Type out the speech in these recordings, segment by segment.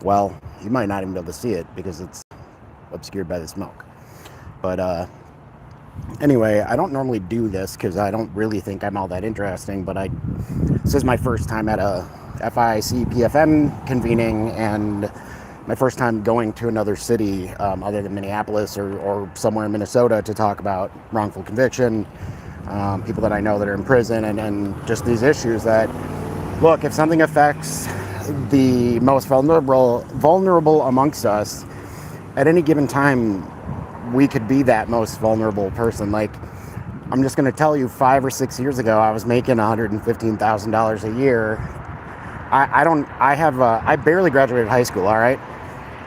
Well, you might not even be able to see it because it's obscured by the smoke. But anyway, I don't normally do this because I don't really think I'm all that interesting, but this is my first time at a FIC PFM convening, and my first time going to another city other than Minneapolis or somewhere in Minnesota to talk about wrongful conviction, people that I know that are in prison, and just these issues that, look, if something affects the most vulnerable amongst us, at any given time, we could be that most vulnerable person. Like, I'm just going to tell you, 5 or 6 years ago, I was making $115,000 a year. I barely graduated high school, all right?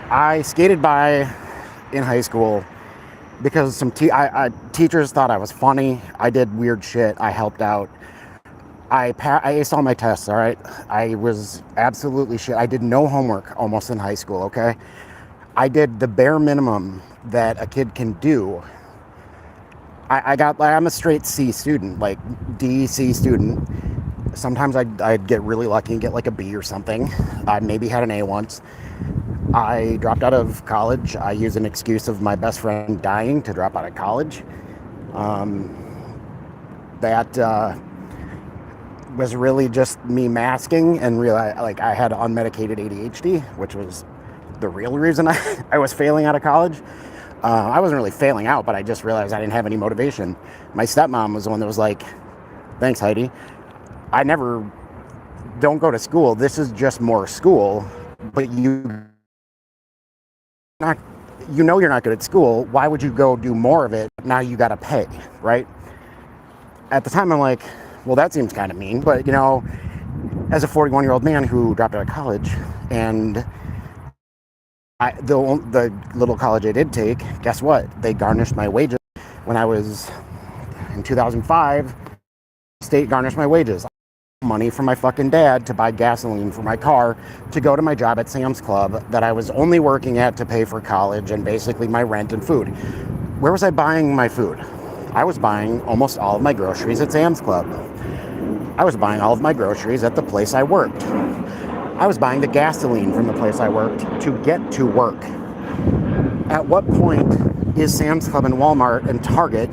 I skated by in high school because some teachers thought I was funny. I did weird shit. I helped out. I aced all my tests, all right? I was absolutely shit. I did no homework almost in high school, okay? I did the bare minimum that a kid can do. I'm a straight C student, like D, C student. Sometimes I'd get really lucky and get like a B or something. I maybe had an A once. I dropped out of college. I used an excuse of my best friend dying to drop out of college. That was really just me masking and realize, like, I had unmedicated ADHD, which was the real reason I was failing out of college. I wasn't really failing out, but I just realized I didn't have any motivation. My stepmom was the one that was like, thanks, Heidi. Don't go to school. This is just more school, but you're not good at school. Why would you go do more of it? Now you got to pay, right? At the time, I'm like, well, that seems kind of mean. But, as a 41-year-old man who dropped out of college, and the little college I did take, guess what? They garnished my wages. When I was in 2005, state garnished my wages. Money from my fucking dad to buy gasoline for my car to go to my job at Sam's Club that I was only working at to pay for college and basically my rent and food. Where was I buying my food? I was buying almost all of my groceries at Sam's Club. I was buying all of my groceries at the place I worked. I was buying the gasoline from the place I worked to get to work. At what point is Sam's Club and Walmart and Target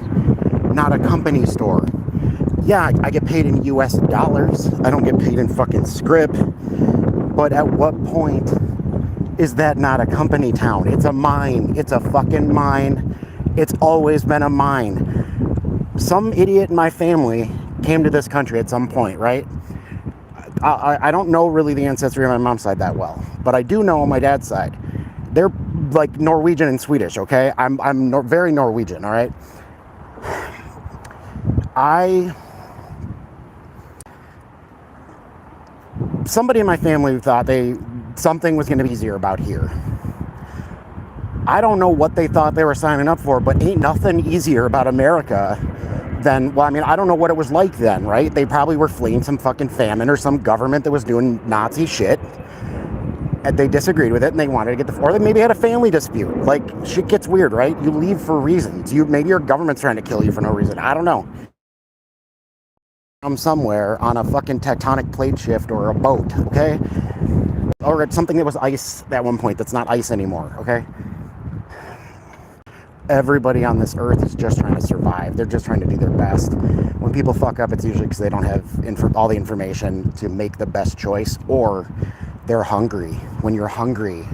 not a company store? Yeah, I get paid in US dollars. I don't get paid in fucking script. But at what point is that not a company town? It's a mine. It's a fucking mine. It's always been a mine. Some idiot in my family came to this country at some point, right? I don't know really the ancestry of my mom's side that well, but I do know on my dad's side. They're like Norwegian and Swedish, okay? I'm very Norwegian, all right? Somebody in my family thought something was going to be easier about here. I don't know what they thought they were signing up for, but ain't nothing easier about America than, well, I mean, I don't know what it was like then, right? They probably were fleeing some fucking famine or some government that was doing Nazi shit, and they disagreed with it and they wanted to get or they maybe had a family dispute. Like, shit gets weird, right? You leave for reasons. Maybe your government's trying to kill you for no reason. I don't know. I'm somewhere on a fucking tectonic plate shift or a boat, okay? Or it's something that was ice at one point that's not ice anymore, okay? Everybody on this earth is just trying to survive. They're just trying to do their best. When people fuck up, it's usually because they don't have all the information to make the best choice, or they're hungry. When you're hungry,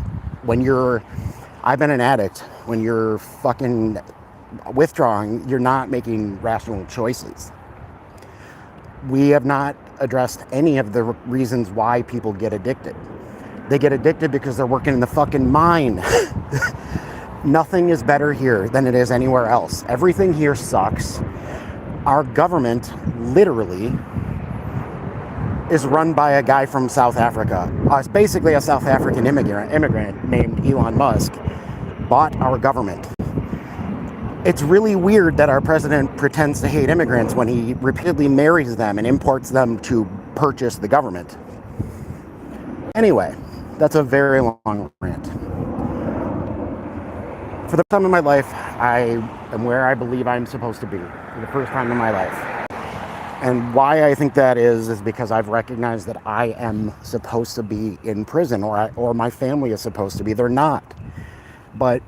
I've been an addict. When you're fucking withdrawing, you're not making rational choices. We have not addressed any of the reasons why people get addicted. They get addicted because they're working in the fucking mine. Nothing is better here than it is anywhere else. Everything here sucks. Our government literally is run by a guy from South Africa. It's basically a South African immigrant named Elon Musk bought our government. It's really weird that our president pretends to hate immigrants when he repeatedly marries them and imports them to purchase the government. Anyway, that's a very long rant. For the first time in my life, I am where I believe I'm supposed to be. For the first time in my life. And why I think that is because I've recognized that I am supposed to be in prison, or my family is supposed to be. They're not. But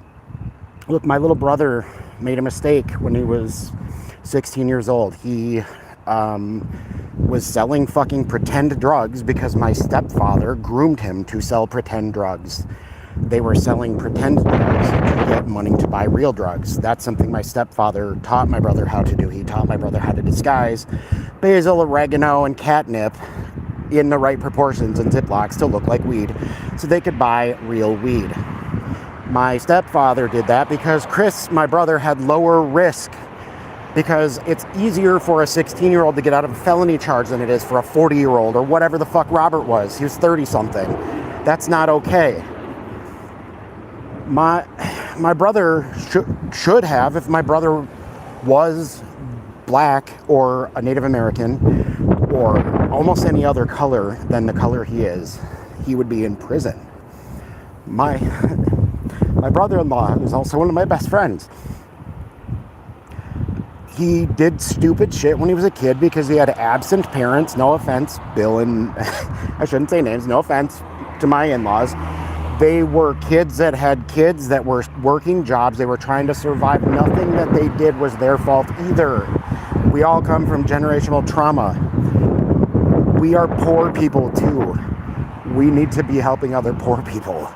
look, my little brother made a mistake when he was 16 years old. He was selling fucking pretend drugs because my stepfather groomed him to sell pretend drugs. They were selling pretend drugs to get money to buy real drugs. That's something my stepfather taught my brother how to do. He taught my brother how to disguise basil, oregano, and catnip in the right proportions in Ziplocs to look like weed so they could buy real weed. My stepfather did that because Chris, my brother, had lower risk, because it's easier for a 16-year-old to get out of a felony charge than it is for a 40-year-old or whatever the fuck Robert was. He was 30-something. That's not okay. My brother should have, if my brother was black or a Native American or almost any other color than the color he is, he would be in prison. My brother-in-law is also one of my best friends. He did stupid shit when he was a kid because he had absent parents. No offense, Bill and I shouldn't say names. No offense to my in-laws. They were kids that had kids that were working jobs. They were trying to survive. Nothing that they did was their fault either. We all come from generational trauma. We are poor people too. We need to be helping other poor people.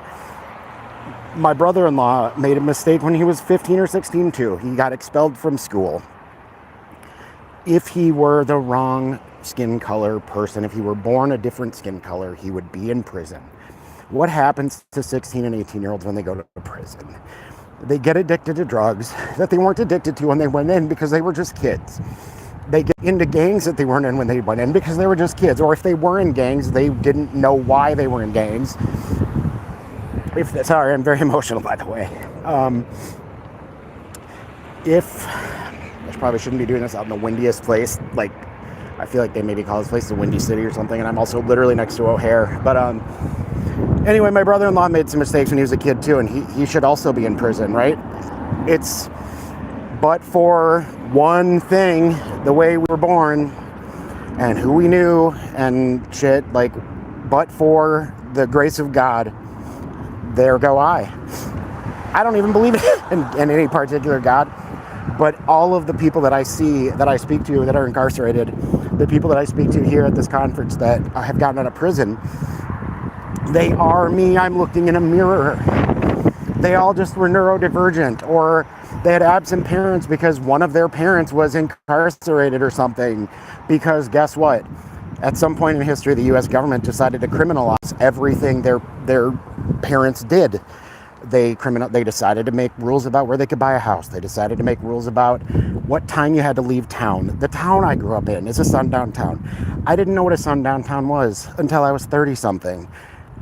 My brother-in-law made a mistake when he was 15 or 16 too. He got expelled from school. If he were the wrong skin color person, if he were born a different skin color, he would be in prison. What happens to 16 and 18-year-olds when they go to prison? They get addicted to drugs that they weren't addicted to when they went in because they were just kids. They get into gangs that they weren't in when they went in because they were just kids. Or if they were in gangs, they didn't know why they were in gangs. Sorry, I'm very emotional, by the way. I probably shouldn't be doing this out in the windiest place. Like, I feel like they maybe call this place the Windy City or something, and I'm also literally next to O'Hare. But anyway, my brother-in-law made some mistakes when he was a kid too, and he should also be in prison, right? But for one thing, the way we were born and who we knew and shit, like, but for the grace of God, there go I. I don't even believe in any particular God, but all of the people that I see, that I speak to, that are incarcerated, the people that I speak to here at this conference that have gotten out of prison, they are me. I'm looking in a mirror. They all just were neurodivergent, or they had absent parents because one of their parents was incarcerated or something. Because guess what? At some point in history, the U.S. government decided to criminalize everything their parents did. They decided to make rules about where they could buy a house. They decided to make rules about what time you had to leave town. The town I grew up in is a sundown town. I didn't know what a sundown town was until I was 30-something.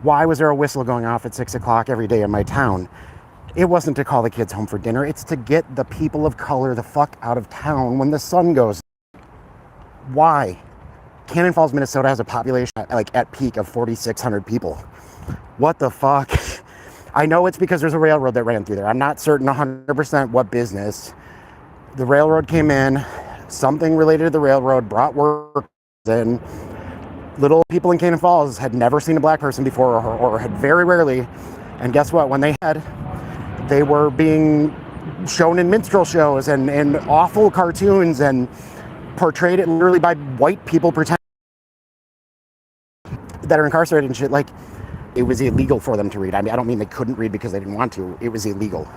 Why was there a whistle going off at 6 o'clock every day in my town? It wasn't to call the kids home for dinner. It's to get the people of color the fuck out of town when the sun goes. Why? Cannon Falls, Minnesota has a population at peak of 4,600 people. What the fuck? I know it's because there's a railroad that ran through there. I'm not certain 100% what business. The railroad came in, something related to the railroad brought work in. Little people in Cannon Falls had never seen a black person before, or had very rarely. And guess what? When they were being shown in minstrel shows and awful cartoons and portrayed it literally by white people pretending that are incarcerated and shit. Like, it was illegal for them to read. I mean, I don't mean they couldn't read because they didn't want to. It was illegal.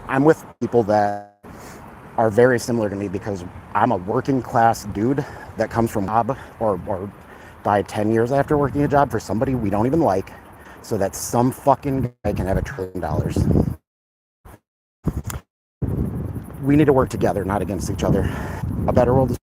I'm with people that are very similar to me because I'm a working class dude that comes from a job or died 10 years after working a job for somebody we don't even like, so that some fucking guy can have $1 trillion. We need to work together, not against each other. A better world is